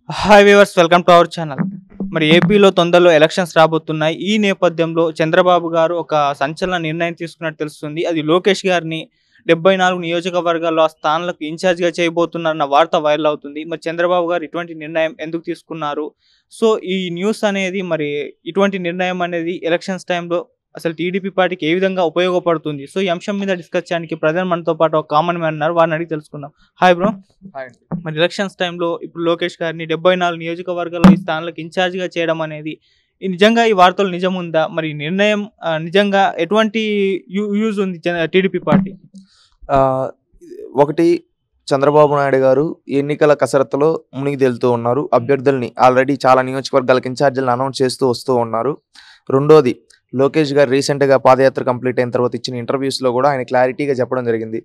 Hi viewers, welcome to our channel. మరి ఏపీలో తొందరలో ఎలక్షన్స్ రాబోతున్నాయి. ఈ నేపథ్యంలో చంద్రబాబు గారు ఒక సంచలన నిర్ణయం తీసుకున్నట్టు తెలుస్తుంది. అది లోకేష్ గారిని 74 నియోజకవర్గాల్లో ఆ స్థానాలకు ఇన్ఛార్జ్గా చేయబోతున్నారన్న వార్త వైరల్ అవుతుంది. మరి చంద్రబాబు గారు ఇటువంటి నిర్ణయం ఎందుకు తీసుకున్నారు? సో ఈ న్యూస్ అనేది, మరి ఇటువంటి నిర్ణయం అనేది ఎలక్షన్స్ టైంలో అసలు టీడీపీ పార్టీకి ఏ విధంగా ఉపయోగపడుతుంది? సో ఈ అంశం మీద డిస్కస్ చేయడానికి ప్రజెంట్ మనతో పాటు ఒక కామన్ మ్యాన్ ఉన్నారు. వారిని అడిగి తెలుసుకుందాం. Hi bro. మరి ఎలక్షన్స్ టైంలో ఇప్పుడు లోకేష్ గారిని 74 నియోజకవర్గాల్లో ఈ స్థానాలకు ఇన్ఛార్జిగా చేయడం అనేది నిజంగా ఈ వార్తలు నిజం ఉందా? మరి ఈ నిర్ణయం నిజంగా ఎటువంటి యూజ్ ఉంది టీడీపీ పార్టీ? ఒకటి, చంద్రబాబు నాయుడు గారు ఎన్నికల కసరత్తులో మునిగి తేలుతూ ఉన్నారు. అభ్యర్థుల్ని ఆల్రెడీ చాలా నియోజకవర్గాలకు ఇన్ఛార్జీలను అనౌన్స్ చేస్తూ వస్తూ ఉన్నారు. రెండోది, లోకేష్ గారు రీసెంట్గా పాదయాత్ర కంప్లీట్ అయిన తర్వాత ఇచ్చిన ఇంటర్వ్యూస్లో కూడా ఆయన క్లారిటీగా చెప్పడం జరిగింది.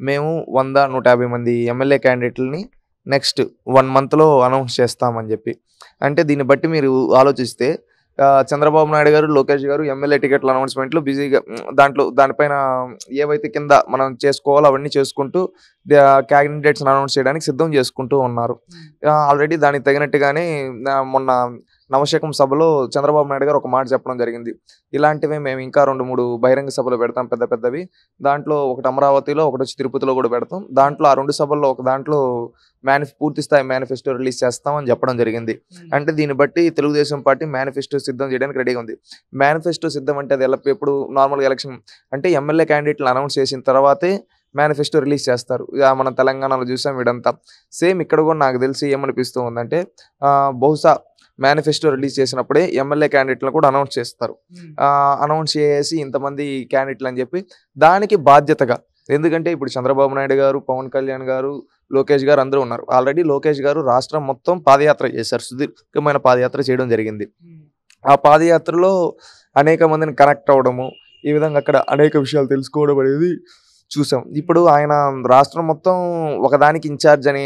మేము 100-150 మంది ఎమ్మెల్యే క్యాండిడేట్లని నెక్స్ట్ 1 మంత్లో అనౌన్స్ చేస్తామని చెప్పి. అంటే దీన్ని బట్టి మీరు ఆలోచిస్తే చంద్రబాబు నాయుడు గారు, లోకేష్ గారు ఎమ్మెల్యే టికెట్ల అనౌన్స్మెంట్లు బిజీగా దానిపైన ఏవైతే కింద మనం చేసుకోవాలో అవన్నీ చేసుకుంటూ క్యాండిడేట్స్ అనౌన్స్ చేయడానికి సిద్ధం చేసుకుంటూ ఉన్నారు. ఆల్రెడీ దానికి తగినట్టుగానే మొన్న నవశకం సభలో చంద్రబాబు నాయుడు గారు ఒక మాట చెప్పడం జరిగింది. ఇలాంటివే మేము ఇంకా 2-3 బహిరంగ సభలు పెడతాం, పెద్ద పెద్దవి. దాంట్లో ఒకటి అమరావతిలో, ఒకటి వచ్చి తిరుపతిలో కూడా పెడతాం. దాంట్లో ఆ 2 సభల్లో ఒక దాంట్లో పూర్తి స్థాయి మేనిఫెస్టో రిలీజ్ చేస్తామని చెప్పడం జరిగింది. అంటే దీన్ని బట్టి తెలుగుదేశం పార్టీ మేనిఫెస్టో సిద్ధం చేయడానికి రెడీగా ఉంది. మేనిఫెస్టో సిద్ధం అంటే అది ఎప్పుడు నార్మల్గా ఎలక్షన్ అంటే ఎమ్మెల్యే క్యాండిడేట్లు అనౌన్స్ చేసిన తర్వాతే మేనిఫెస్టో రిలీజ్ చేస్తారు. మనం తెలంగాణలో చూసాం ఇదంతా. సేమ్ ఇక్కడ కూడా నాకు తెలిసి ఏమనిపిస్తూ ఉందంటే బహుశా మేనిఫెస్టో రిలీజ్ చేసినప్పుడే ఎమ్మెల్యే క్యాండిడేట్లను కూడా అనౌన్స్ చేస్తారు. అనౌన్స్ చేసి ఇంతమంది క్యాండిడేట్లు అని చెప్పి దానికి బాధ్యతగా, ఎందుకంటే ఇప్పుడు చంద్రబాబు నాయుడు గారు, పవన్ కళ్యాణ్ గారు, లోకేష్ గారు అందరూ ఉన్నారు. ఆల్రెడీ లోకేష్ గారు రాష్ట్రం మొత్తం పాదయాత్ర చేశారు. సుదీర్ఘమైన పాదయాత్ర చేయడం జరిగింది. ఆ పాదయాత్రలో అనేక మందిని కనెక్ట్ అవ్వడము, ఈ విధంగా అక్కడ అనేక విషయాలు తెలుసుకోవడం అనేది చూసాం. ఇప్పుడు ఆయన రాష్ట్రం మొత్తం ఒకదానికి ఇన్ఛార్జ్ అనే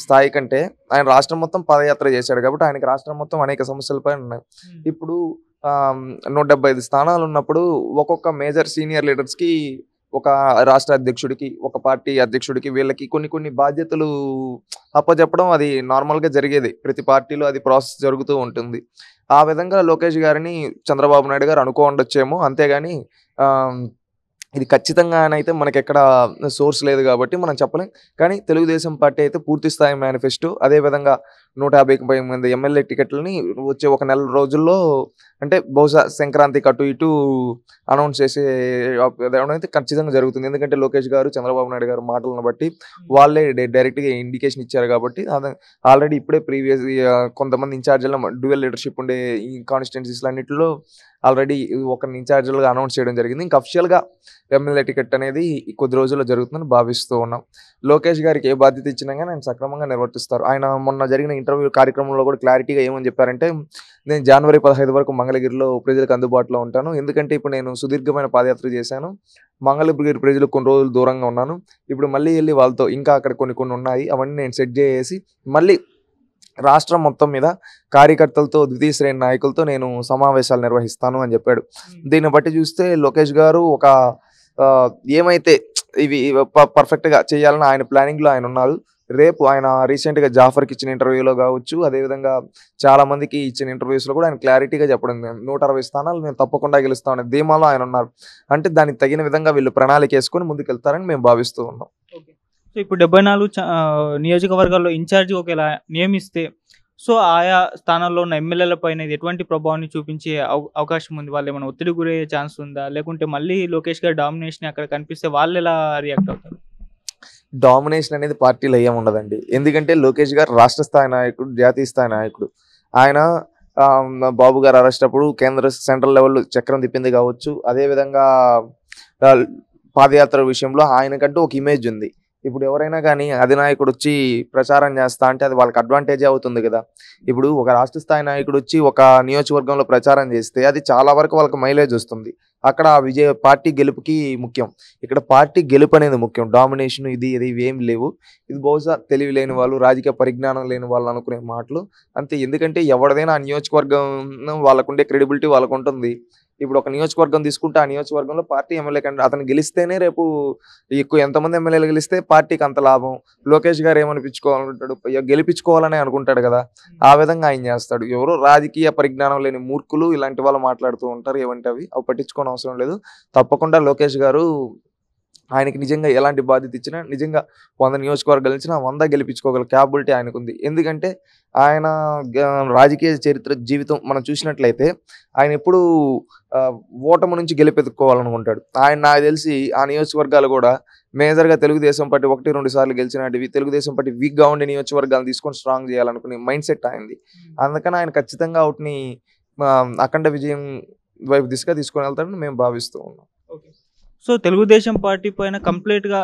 స్థాయి కంటే ఆయన రాష్ట్రం మొత్తం పాదయాత్ర చేశాడు కాబట్టి ఆయనకి రాష్ట్రం మొత్తం అనేక సమస్యలపై ఉన్నాయి. ఇప్పుడు 175 స్థానాలు ఉన్నప్పుడు ఒక్కొక్క మేజర్ సీనియర్ లీడర్స్కి, ఒక రాష్ట్ర అధ్యక్షుడికి, ఒక పార్టీ అధ్యక్షుడికి, వీళ్ళకి కొన్ని బాధ్యతలు అప్పచెప్పడం అది నార్మల్గా జరిగేది. ప్రతి పార్టీలో అది ప్రాసెస్ జరుగుతూ ఉంటుంది. ఆ విధంగా లోకేష్ గారిని చంద్రబాబు నాయుడు గారు అనుకోండొచ్చేమో, అంతేగాని ఇది ఖచ్చితంగానైతే మనకి ఎక్కడ సోర్స్ లేదు కాబట్టి మనం చెప్పలేం. కానీ తెలుగుదేశం పార్టీ అయితే పూర్తి స్థాయి మేనిఫెస్టో, అదేవిధంగా 150 మంది ఎమ్మెల్యే టికెట్లని వచ్చే ఒక నెల రోజుల్లో, అంటే బహుశా సంక్రాంతికి అటు ఇటు అనౌన్స్ చేసే అయితే ఖచ్చితంగా జరుగుతుంది. ఎందుకంటే లోకేష్ గారు, చంద్రబాబు నాయుడు గారు మాటలను బట్టి వాళ్ళే డైరెక్ట్గా ఇండికేషన్ ఇచ్చారు కాబట్టి. ఆల్రెడీ ఇప్పుడే ప్రీవియస్ కొంతమంది ఇన్ఛార్జీలో డ్యూయల్ లీడర్షిప్ ఉండే ఈ కాన్స్టిట్యున్సీస్ అన్నింటిలో ఆల్రెడీ ఒకరిని ఇన్ఛార్జీలుగా అనౌన్స్ చేయడం జరిగింది. ఇంకా అఫిషియల్గా ఎమ్మెల్యే టికెట్ అనేది కొద్ది రోజుల్లో జరుగుతుందని భావిస్తూ ఉన్నాం. లోకేష్ గారికి ఏ బాధ్యత ఇచ్చినా కానీ ఆయన సక్రమంగా నిర్వర్తిస్తారు. ఆయన మొన్న జరిగిన ఇంటర్వ్యూ కార్యక్రమంలో కూడా క్లారిటీగా ఏమని చెప్పారంటే, నేను జనవరి 15 వరకు మంగళగిరిలో ప్రజలకు అందుబాటులో ఉంటాను. ఎందుకంటే ఇప్పుడు నేను సుదీర్ఘమైన పాదయాత్ర చేశాను. మంగళగిరి ప్రజలకు కొన్ని రోజులు దూరంగా ఉన్నాను. ఇప్పుడు మళ్ళీ వెళ్ళి వాళ్ళతో ఇంకా అక్కడ కొన్ని ఉన్నాయి, అవన్నీ నేను సెట్ చేసి మళ్ళీ రాష్ట్రం మొత్తం మీద కార్యకర్తలతో, ద్వితీయ శ్రేణి నాయకులతో నేను సమావేశాలు నిర్వహిస్తాను అని చెప్పాడు. దీన్ని బట్టి చూస్తే లోకేష్ గారు ఒక ఏమైతే ఇవి పర్ఫెక్ట్గా చేయాలని ఆయన ప్లానింగ్లో ఆయన ఉన్నారు. రేపు ఆయన రీసెంట్గా జాఫర్కి ఇచ్చిన ఇంటర్వ్యూలో కావచ్చు, అదేవిధంగా చాలా మందికి ఇచ్చిన ఇంటర్వ్యూస్లో కూడా ఆయన క్లారిటీగా చెప్పడం, 160 స్థానాలు మేము తప్పకుండా గెలుస్తామనే ధీమాలో ఆయన ఉన్నారు. అంటే దానికి తగిన విధంగా వీళ్ళు ప్రణాళిక వేసుకొని ముందుకెళ్తారని మేము భావిస్తూ ఉన్నాం. సో ఇప్పుడు 74 నియోజకవర్గాల్లో ఇన్ఛార్జి ఒకవేళ నియమిస్తే, సో ఆయా స్థానాల్లో ఉన్న ఎమ్మెల్యేల పైన ఎటువంటి ప్రభావాన్ని చూపించే అవకాశం ఉంది? వాళ్ళు ఏమైనా ఒత్తిడి గురయ్యే ఛాన్స్ ఉందా? లేకుంటే మళ్ళీ లోకేష్ గారి డామినేషన్ అక్కడ కనిపిస్తే వాళ్ళు ఎలా రియాక్ట్ అవుతారు? డామినేషన్ అనేది పార్టీలో ఏముండదండి. ఎందుకంటే లోకేష్ గారు రాష్ట్ర స్థాయి నాయకుడు, జాతీయ స్థాయి నాయకుడు. ఆయన బాబు గారు అరెస్ట్ అప్పుడు సెంట్రల్ లెవెల్లో చక్రం తిప్పింది కావచ్చు. అదేవిధంగా పాదయాత్ర విషయంలో ఆయనకంటూ ఒక ఇమేజ్ ఉంది. ఇప్పుడు ఎవరైనా కానీ అధినాయకుడు వచ్చి ప్రచారం చేస్తా అంటే అది వాళ్ళకి అడ్వాంటేజ్ అవుతుంది కదా. ఇప్పుడు ఒక రాష్ట్ర స్థాయి నాయకుడు వచ్చి ఒక నియోజకవర్గంలో ప్రచారం చేస్తే అది చాలా వరకు వాళ్ళకి మైలేజ్ వస్తుంది. అక్కడ ఆ పార్టీ గెలుపుకి ముఖ్యం. ఇక్కడ పార్టీ గెలుపు అనేది ముఖ్యం. డామినేషన్ ఇది ఇవేమి లేవు. ఇది బహుశా తెలివి లేని వాళ్ళు, రాజకీయ పరిజ్ఞానం లేని వాళ్ళు అనుకునే మాటలు. అంతే. ఎందుకంటే ఎవరిదైనా ఆ నియోజకవర్గం వాళ్ళకుండే క్రెడిబిలిటీ వాళ్ళకుంటుంది. ఇప్పుడు ఒక నియోజకవర్గం తీసుకుంటే ఆ నియోజకవర్గంలో పార్టీ ఎమ్మెల్యే అతను గెలిస్తేనే రేపు ఎక్కువ ఎంతమంది ఎమ్మెల్యేలు గెలిస్తే పార్టీకి అంత లాభం. లోకేష్ గారు ఏమనిపించుకోవాలనుకుంటాడు, గెలిపించుకోవాలనే అనుకుంటాడు కదా! ఆ విధంగా ఆయన చేస్తాడు. ఎవరో రాజకీయ పరిజ్ఞానం లేని మూర్ఖులు ఇలాంటి వాళ్ళు మాట్లాడుతూ ఉంటారు. ఏవంటే అవి పట్టించుకోని అవసరం లేదు. తప్పకుండా లోకేష్ గారు ఆయనకి నిజంగా ఎలాంటి బాధ్యత ఇచ్చినా నిజంగా 100 నియోజకవర్గాలు ఇచ్చినా 100 గెలిపించుకోగల క్యాపబిలిటీ ఆయనకుంది. ఎందుకంటే ఆయన రాజకీయ చరిత్ర జీవితం మనం చూసినట్లయితే ఆయన ఎప్పుడూ ఓటమి నుంచి గెలుపెత్తుకోవాలనుకుంటాడు. ఆయన నాకు తెలిసి ఆ నియోజకవర్గాలు కూడా మేజర్‌గా తెలుగుదేశం పార్టీ 1, 2 సార్లు గెలిచినటివి. తెలుగుదేశం పార్టీ వీక్‌గా ఉండే నియోజకవర్గాలను తీసుకొని స్ట్రాంగ్ చేయాలనుకునే మైండ్ సెట్ ఆయనది. అందుకని ఆయన ఖచ్చితంగా వాటిని అఖండ విజయం వైపు దిశగా తీసుకొని వెళ్తాడని మేము భావిస్తూ ఉన్నాం. ఓకే. సో తెలుగుదేశం పార్టీ పైన కంప్లీట్‌గా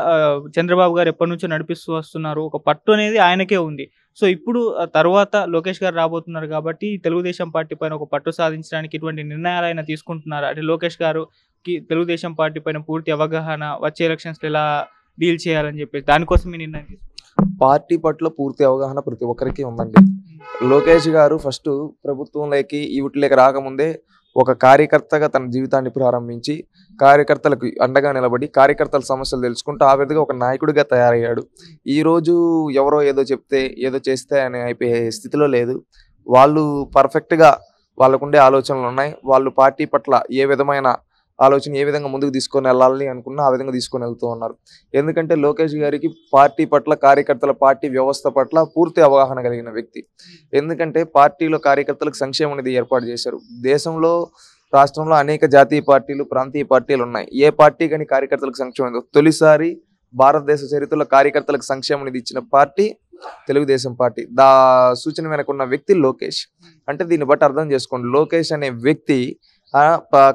చంద్రబాబు గారు ఎప్పటినుంచో నడిపిస్తూ వస్తున్నారు. ఒక పట్టు అనేది ఆయనకే ఉంది. సో ఇప్పుడు తర్వాత లోకేష్ గారు రాబోతున్నారు కాబట్టి తెలుగుదేశం పార్టీ పైన ఒక పట్టు సాధించడానికి ఇటువంటి నిర్ణయాలు ఆయన తీసుకుంటున్నారా? అంటే లోకేష్ గారుకి తెలుగుదేశం పార్టీ పైన పూర్తి అవగాహన, వచ్చే ఎలక్షన్స్‌లో ఎలా డీల్ చేయాలని చెప్పేసి దానికోసం ఈ నిర్ణయం తీసుకున్నారు. పార్టీ పట్ల పూర్తి అవగాహన ప్రతి ఒక్కరికి ఉందండి. లోకేష్ గారు ఫస్ట్ ప్రభుత్వంలోకి వీటిలోకి రాకముందే ఒక కార్యకర్తగా తన జీవితాన్ని ప్రారంభించి కార్యకర్తలకు అండగా నిలబడి కార్యకర్తల సమస్యలు తెలుసుకుంటూ ఆ విధంగా ఒక నాయకుడిగా తయారయ్యాడు. ఈరోజు ఎవరో ఏదో చెప్తే ఏదో చేస్తే అని అయిపోయే స్థితిలో లేదు. వాళ్ళు పర్ఫెక్ట్‌గా వాళ్ళకుండే ఆలోచనలు ఉన్నాయి. వాళ్ళు పార్టీ పట్ల ఏ విధమైన ఆలోచన ఏ విధంగా ముందుకు తీసుకొని వెళ్ళాలని అనుకున్నా ఆ విధంగా తీసుకొని వెళ్తూ ఉన్నారు. ఎందుకంటే లోకేష్ గారికి పార్టీ పట్ల, కార్యకర్తల పార్టీ వ్యవస్థ పట్ల పూర్తి అవగాహన కలిగిన వ్యక్తి. ఎందుకంటే పార్టీలో కార్యకర్తలకు సంక్షేమ నిధి ఏర్పాటు చేశారు. దేశంలో, రాష్ట్రంలో అనేక జాతీయ పార్టీలు, ప్రాంతీయ పార్టీలు ఉన్నాయి. ఏ పార్టీ కానీ కార్యకర్తలకు సంక్షేమ నిధి తొలిసారి భారతదేశ చరిత్రలో కార్యకర్తలకు సంక్షేమ నిధి ఇచ్చిన పార్టీ తెలుగుదేశం పార్టీ. సూచన వెనకున్న వ్యక్తి లోకేష్. అంటే దీన్ని బట్టి అర్థం చేసుకోండి, లోకేష్ అనే వ్యక్తి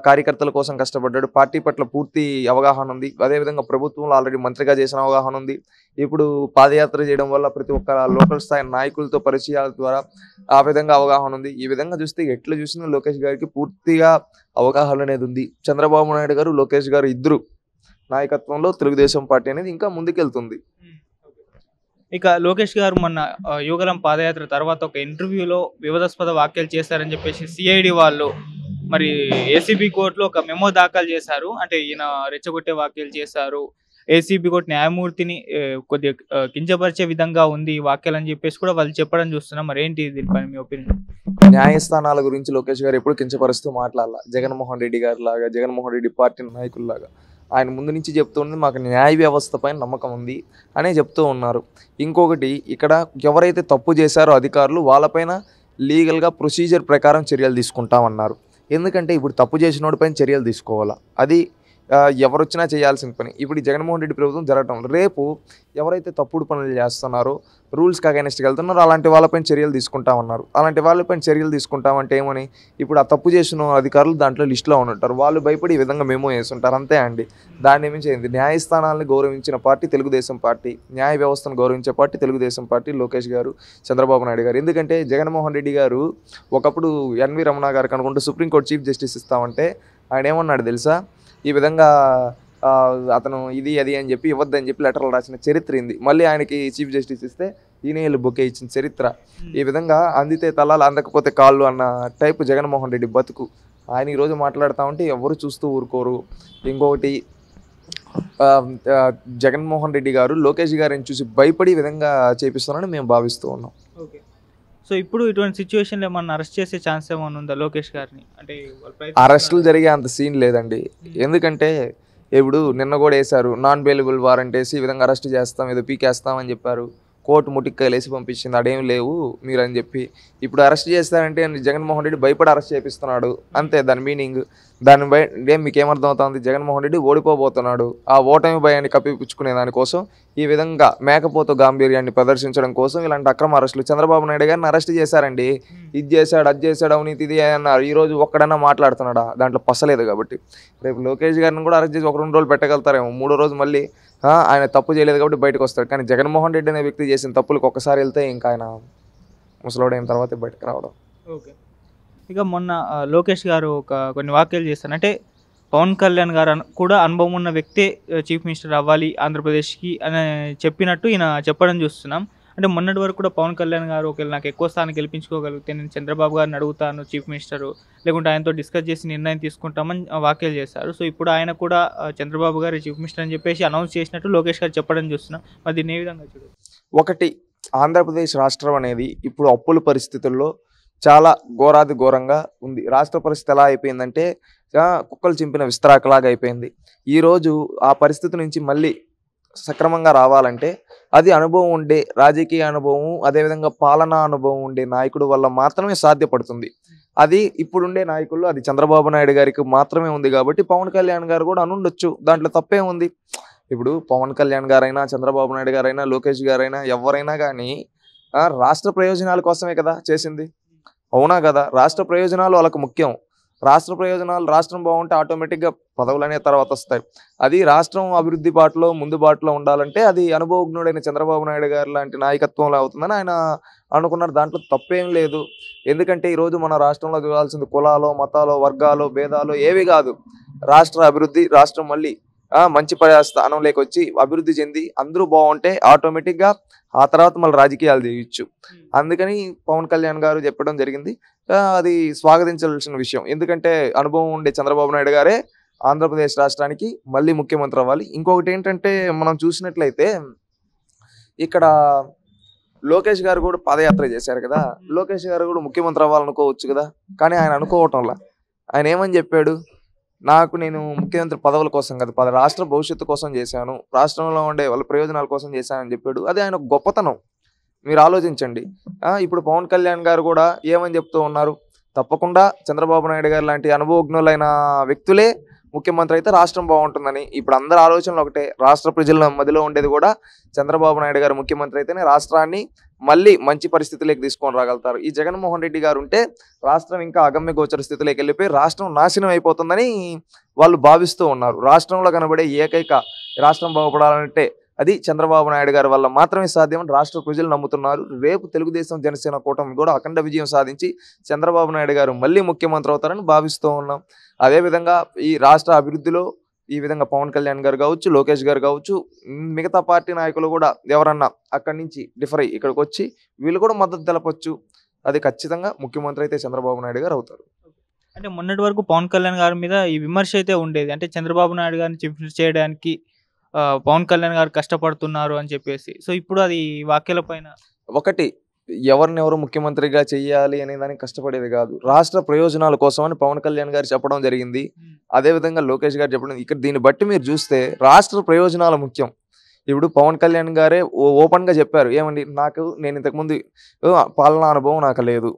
కార్యకర్తల కోసం కష్టపడ్డాడు. పార్టీ పట్ల పూర్తి అవగాహన ఉంది. అదేవిధంగా ప్రభుత్వంలో ఆల్రెడీ మంత్రిగా చేసిన అవగాహన ఉంది. ఇప్పుడు పాదయాత్ర చేయడం వల్ల ప్రతి ఒక్క లోకల్ స్థాయి నాయకులతో పరిచయాల ద్వారా ఆ విధంగా అవగాహన ఉంది. ఈ విధంగా చూస్తే ఎట్లా చూసినా లోకేష్ గారికి పూర్తిగా అవగాహన అనేది ఉంది. చంద్రబాబు నాయుడు గారు, లోకేష్ గారు ఇద్దరు నాయకత్వంలో తెలుగుదేశం పార్టీ అనేది ఇంకా ముందుకెళ్తుంది. ఇక లోకేష్ గారు మొన్న యువగలం పాదయాత్ర తర్వాత ఒక ఇంటర్వ్యూలో వివాదాస్పద వ్యాఖ్యలు చేశారని చెప్పేసి సిఐడి వాళ్ళు మరి ఏసీబీ కోర్టులో ఒక మెమో దాఖలు చేశారు. అంటే ఈయన రెచ్చగొట్టే వ్యాఖ్యలు చేశారు, ఏసీబీ కోర్టు న్యాయమూర్తిని కొద్దిగా కించపరిచే విధంగా ఉంది ఈ వ్యాఖ్యలు అని చెప్పేసి కూడా వాళ్ళు చెప్పడం చూస్తున్నాం. మరి ఏంటి దీనిపైన మీ ఒపీనియన్? న్యాయస్థానాల గురించి లోకేష్ గారు ఎప్పుడు కించపరుస్తూ మాట్లాడాల. జగన్మోహన్ రెడ్డి గారి లాగా, జగన్మోహన్ రెడ్డి పార్టీ నాయకుల్లాగా ఆయన ముందు నుంచి చెప్తుంది మాకు న్యాయ వ్యవస్థ పైన నమ్మకం ఉంది అనే చెప్తూ ఉన్నారు. ఇంకొకటి, ఇక్కడ ఎవరైతే తప్పు చేశారో అధికారులు వాళ్ళపైన లీగల్గా ప్రొసీజర్ ప్రకారం చర్యలు తీసుకుంటామన్నారు. ఎందుకంటే ఇప్పుడు తప్పు చేసినోడి పైన చర్యలు తీసుకోవాలా, అది ఎవరొచ్చినా చేయాల్సిన పని. ఇప్పుడు ఈ జగన్మోహన్ రెడ్డి ప్రభుత్వం జరగటం, రేపు ఎవరైతే తప్పుడు పనులు చేస్తున్నారో, రూల్స్కి అగైనెస్ట్గా వెళ్తున్నారో అలాంటి వాళ్ళపైన చర్యలు తీసుకుంటామన్నారు. అలాంటి వాళ్ళపైన చర్యలు తీసుకుంటామంటే ఏమని, ఇప్పుడు ఆ తప్పు చేసిన అధికారులు దాంట్లో లిస్టులో ఉంటారు. వాళ్ళు భయపడి ఈ విధంగా మెమో వేస్తుంటారు. అంతే అండి, దాన్ని ఏమి చేయండి. న్యాయస్థానాలను గౌరవించిన పార్టీ తెలుగుదేశం పార్టీ, న్యాయ వ్యవస్థను గౌరవించే పార్టీ తెలుగుదేశం పార్టీ, లోకేష్ గారు, చంద్రబాబు నాయుడు గారు. ఎందుకంటే జగన్మోహన్ రెడ్డి గారు ఒకప్పుడు ఎన్వి రమణ గారికి అనుకుంటూ సుప్రీంకోర్టు చీఫ్ జస్టిస్ ఇస్తామంటే ఆయన ఏమన్నాడు తెలుసా, ఈ విధంగా అతను ఇది అది అని చెప్పి ఇవ్వద్దని చెప్పి లెటర్లు రాసిన చరిత్ర ఉంది. మళ్ళీ ఆయనకి చీఫ్ జస్టిస్ ఇస్తే ఈయన బొకే ఇచ్చిన చరిత్ర. ఈ విధంగా అందితే తలాలు అందకపోతే కాళ్ళు అన్న టైపు జగన్మోహన్ రెడ్డి బతుకు. ఆయన ఈరోజు మాట్లాడుతూ ఉంటే ఎవరు చూస్తూ ఊరుకోరు. ఇంకొకటి, జగన్మోహన్ రెడ్డి గారు లోకేష్ గారిని చూసి భయపడి విధంగా చేపిస్తున్నారని మేము భావిస్తూ ఉన్నాం. ఓకే. సో ఇప్పుడు ఇటువంటి సిచ్యువేషన్లో ఏమన్నా అరెస్ట్ చేసే ఛాన్స్ ఏమైనా ఉందా లోకేష్ గారిని? అంటే అరెస్టులు జరిగే అంత సీన్ లేదండి. ఎందుకంటే ఇప్పుడు నిన్న కూడా వేశారు, నాన్ బెయిలబుల్ వారెంట్ వేసి ఈ విధంగా అరెస్ట్ చేస్తాం, ఏదో పీకేస్తాం అని చెప్పారు. కోర్టు ముటిక్కాయలు వేసి పంపించింది, అదేం లేవు మీరు అని చెప్పి. ఇప్పుడు అరెస్ట్ చేస్తారంటే జగన్మోహన్ రెడ్డి భయపడి అరెస్ట్ చేపిస్తున్నాడు, అంతే దాని మీనింగ్. దాని మీకు ఏమర్థం అవుతుంది, జగన్మోహన్ రెడ్డి ఓడిపోబోతున్నాడు. ఆ ఓటమి భయాన్ని కప్పిపుచ్చుకునే దానికోసం ఈ విధంగా మేకపోతు గాంభీర్యాన్ని ప్రదర్శించడం కోసం ఇలాంటి అక్రమ అరెస్టులు. చంద్రబాబు నాయుడు గారిని అరెస్ట్ చేశారండి, ఇది చేశాడు, అది చేశాడు, అవినీతి ఇది అన్నారు. ఈరోజు ఒక్కడన్నా మాట్లాడుతున్నాడా? దాంట్లో పసలేదు. కాబట్టి రేపు లోకేష్ గారిని కూడా అరెస్ట్ చేసి 1-2 రోజులు పెట్టగలుగుతారేమో, 3వ రోజు మళ్ళీ ఆయన తప్పు చేయలేదు కాబట్టి బయటకు వస్తాడు. కానీ జగన్మోహన్ రెడ్డి అనే వ్యక్తి చేసిన తప్పులకు ఒక్కసారి వెళ్తే ఇంకా ఆయన ముసలోడైన తర్వాత బయటకు రావడం. ఓకే. ఇక మొన్న లోకేష్ గారు కొన్ని వ్యాఖ్యలు చేస్తారు. అంటే పవన్ కళ్యాణ్ గారు కూడా అనుభవం ఉన్న వ్యక్తే చీఫ్ మినిస్టర్ అవ్వాలి ఆంధ్రప్రదేశ్కి అని చెప్పినట్టు ఈయన చెప్పడం చూస్తున్నాం. అంటే మొన్నటి వరకు కూడా పవన్ కళ్యాణ్ గారు ఒకవేళ నాకు ఎక్కువ స్థానం గెలిపించుకోగలిగితే నేను చంద్రబాబు గారిని అడుగుతాను చీఫ్ మినిస్టరు, లేకుంటే ఆయనతో డిస్కస్ చేసి నిర్ణయం తీసుకుంటామని వ్యాఖ్యలు చేశారు. సో ఇప్పుడు ఆయన కూడా చంద్రబాబు గారు చీఫ్ మినిస్టర్ అని చెప్పేసి అనౌన్స్ చేసినట్టు లోకేష్ గారు చెప్పడం చూస్తున్నాం. మరి దీన్ని ఏ విధంగా చూడవచ్చు? ఒకటి, ఆంధ్రప్రదేశ్ రాష్ట్రం అనేది ఇప్పుడు అప్పుల పరిస్థితుల్లో చాలా ఘోరాది ఘోరంగా ఉంది. రాష్ట్ర పరిస్థితి ఎలా అయిపోయిందంటే కుక్కలు చింపిన విస్తరాకులాగా అయిపోయింది. ఈరోజు ఆ పరిస్థితి నుంచి మళ్ళీ సక్రమంగా రావాలంటే అది అనుభవం ఉండే రాజకీయ అనుభవం, అదేవిధంగా పాలనా అనుభవం ఉండే నాయకుడు వల్ల మాత్రమే సాధ్యపడుతుంది. అది ఇప్పుడుండే నాయకుల్లో అది చంద్రబాబు నాయుడు గారికి మాత్రమే ఉంది. కాబట్టి పవన్ కళ్యాణ్ గారు కూడా అనుండొచ్చు, దాంట్లో తప్పే ఉంది. ఇప్పుడు పవన్ కళ్యాణ్ గారైనా, చంద్రబాబు నాయుడు గారైనా, లోకేష్ గారైనా, ఎవరైనా కానీ రాష్ట్ర ప్రయోజనాల కోసమే కదా చేసింది, అవునా కదా? రాష్ట్ర ప్రయోజనాలు వాళ్ళకు ముఖ్యం. రాష్ట్ర ప్రయోజనాలు, రాష్ట్రం బాగుంటే ఆటోమేటిక్గా పదవులు అనే తర్వాత వస్తాయి. అది రాష్ట్రం అభివృద్ధి బాటలో ముందు బాటలో ఉండాలంటే అది అనుభవజ్ఞుడైన చంద్రబాబు నాయుడు గారు లాంటి నాయకత్వంలో అవుతుందని ఆయన అనుకున్నారు. దాంట్లో తప్పేం లేదు. ఎందుకంటే ఈరోజు మన రాష్ట్రంలో చూడాల్సింది కులాలో, మతాలో, వర్గాలు, భేదాలు ఏవి కాదు. రాష్ట్ర అభివృద్ధి, రాష్ట్రం మళ్ళీ మంచి స్థానంలోకి వచ్చి అభివృద్ధి చెంది అందరూ బాగుంటే ఆటోమేటిక్గా ఆ తర్వాత మళ్ళీ రాజకీయాలు చేయొచ్చు. అందుకని పవన్ కళ్యాణ్ గారు చెప్పడం జరిగింది. అది స్వాగతించాల్సిన విషయం. ఎందుకంటే అనుభవం ఉండే చంద్రబాబు నాయుడు గారే ఆంధ్రప్రదేశ్ రాష్ట్రానికి మళ్ళీ ముఖ్యమంత్రి అవ్వాలి. ఇంకొకటి ఏంటంటే మనం చూసినట్లయితే ఇక్కడ లోకేష్ గారు కూడా పాదయాత్ర చేశారు కదా. లోకేష్ గారు కూడా ముఖ్యమంత్రి అవ్వాలనుకోవచ్చు కదా, కానీ ఆయన అనుకోవటంలా. ఆయన ఏమని చెప్పాడు, నేను ముఖ్యమంత్రి పదవుల కోసం కదా, రాష్ట్ర భవిష్యత్తు కోసం చేశాను, రాష్ట్రంలో ఉండే వాళ్ళ ప్రయోజనాల కోసం చేశానని చెప్పాడు. అది ఆయన గొప్పతనం. మీరు ఆలోచించండి. ఇప్పుడు పవన్ కళ్యాణ్ గారు కూడా ఏమని చెప్తూ ఉన్నారు, తప్పకుండా చంద్రబాబు నాయుడు గారు లాంటి అనుభవజ్ఞులైన వ్యక్తులే ముఖ్యమంత్రి అయితే రాష్ట్రం బాగుంటుందని. ఇప్పుడు అందరి ఆలోచనలు ఒకటే, రాష్ట్ర ప్రజల మధ్యలో ఉండేది కూడా చంద్రబాబు నాయుడు గారు ముఖ్యమంత్రి అయితేనే రాష్ట్రాన్ని మళ్ళీ మంచి పరిస్థితిలోకి తీసుకొని రాగలుగుతారు. ఈ జగన్మోహన్ రెడ్డి గారు ఉంటే రాష్ట్రం ఇంకా అగమ్య గోచర స్థితిలోకి వెళ్ళిపోయి రాష్ట్రం నాశనం అయిపోతుందని వాళ్ళు భావిస్తూ ఉన్నారు. రాష్ట్రంలో కనబడే ఏకైక రాష్ట్రం బాగుపడాలంటే అది చంద్రబాబు నాయుడు గారి వల్ల మాత్రమే సాధ్యమని రాష్ట్ర ప్రజలు నమ్ముతున్నారు. రేపు తెలుగుదేశం జనసేన కూటమి కూడా అఖండ విజయం సాధించి చంద్రబాబు నాయుడు గారు మళ్ళీ ముఖ్యమంత్రి అవుతారని భావిస్తూ ఉన్నాం. అదేవిధంగా ఈ రాష్ట్ర అభివృద్ధిలో ఈ విధంగా పవన్ కళ్యాణ్ గారు కావచ్చు, లోకేష్ గారు కావచ్చు, మిగతా పార్టీ నాయకులు కూడా ఎవరన్నా అక్కడి నుంచి డిఫర్ అయ్యి ఇక్కడికి వచ్చి వీళ్ళు కూడా మద్దతు తెలపొచ్చు. అది ఖచ్చితంగా ముఖ్యమంత్రి అయితే చంద్రబాబు నాయుడు గారు అవుతారు. అంటే మొన్నటి వరకు పవన్ కళ్యాణ్ గారి మీద ఈ విమర్శ అయితే ఉండేది, అంటే చంద్రబాబు నాయుడు గారిని చీఫ్ మినిస్టర్ చేయడానికి పవన్ కళ్యాణ్ గారు కష్టపడుతున్నారు అని చెప్పేసి. సో ఇప్పుడు అది వ్యాఖ్యల పైన ఒకటి, ఎవరినెవరు ముఖ్యమంత్రిగా చెయ్యాలి అనే దానికి కష్టపడేది కాదు, రాష్ట్ర ప్రయోజనాల కోసం అని పవన్ కళ్యాణ్ గారు చెప్పడం జరిగింది. అదేవిధంగా లోకేష్ గారు చెప్పడం. ఇక్కడ దీన్ని బట్టి మీరు చూస్తే రాష్ట్ర ప్రయోజనాలు ముఖ్యం. ఇప్పుడు పవన్ కళ్యాణ్ గారే ఓపెన్గా చెప్పారు, ఏమండి నేను ఇంతకుముందు పాలనా అనుభవం నాకు లేదు,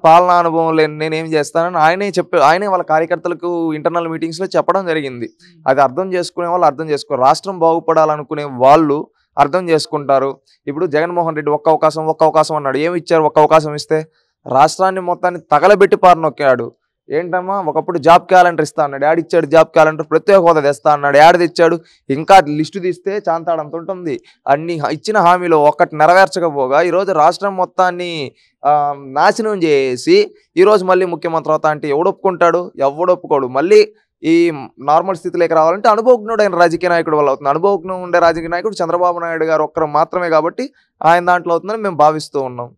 పాలనా అనుభవం లేని నేనేం చేస్తానని ఆయనే వాళ్ళ కార్యకర్తలకు ఇంటర్నల్ మీటింగ్స్లో చెప్పడం జరిగింది. అది అర్థం చేసుకునే వాళ్ళు అర్థం చేసుకోరు, రాష్ట్రం బాగుపడాలనుకునే వాళ్ళు అర్థం చేసుకుంటారు. ఇప్పుడు జగన్మోహన్ రెడ్డి ఒక్క అవకాశం అన్నాడు. ఏమి ఇచ్చారు? ఒక్క అవకాశం ఇస్తే రాష్ట్రాన్ని మొత్తాన్ని తగలబెట్టి పారనొక్కాడు. ఏంటమ్మా, ఒకప్పుడు జాబ్ క్యాలెండర్ ఇస్తా అన్నాడు, యాడిచ్చాడు జాబ్ క్యాలెండర్? ప్రత్యేక హోదా తెస్తా అన్నాడు, యాడ తెచ్చాడు? ఇంకా లిస్టు తీస్తే చాంతాడంత ఉంటుంది. అన్ని ఇచ్చిన హామీలో ఒక్కటి నెరవేర్చకపోగా ఈరోజు రాష్ట్రం మొత్తాన్ని నాశనం చేసి ఈరోజు మళ్ళీ ముఖ్యమంత్రి అవుతా అంటే ఎవడొప్పుకుంటాడు? ఎవడొప్పుకోడు. మళ్ళీ ఈ నార్మల్ స్థితిలోకి రావాలంటే అనుభవజ్ఞుడైన రాజకీయ నాయకుడు వల్ల అవుతుంది. అనుభవజ్ఞుడు ఉండే రాజకీయ నాయకుడు చంద్రబాబు నాయుడు గారు ఒక్కరు మాత్రమే కాబట్టి ఆయన దాంట్లో అవుతుందని మేము భావిస్తూ ఉన్నాం.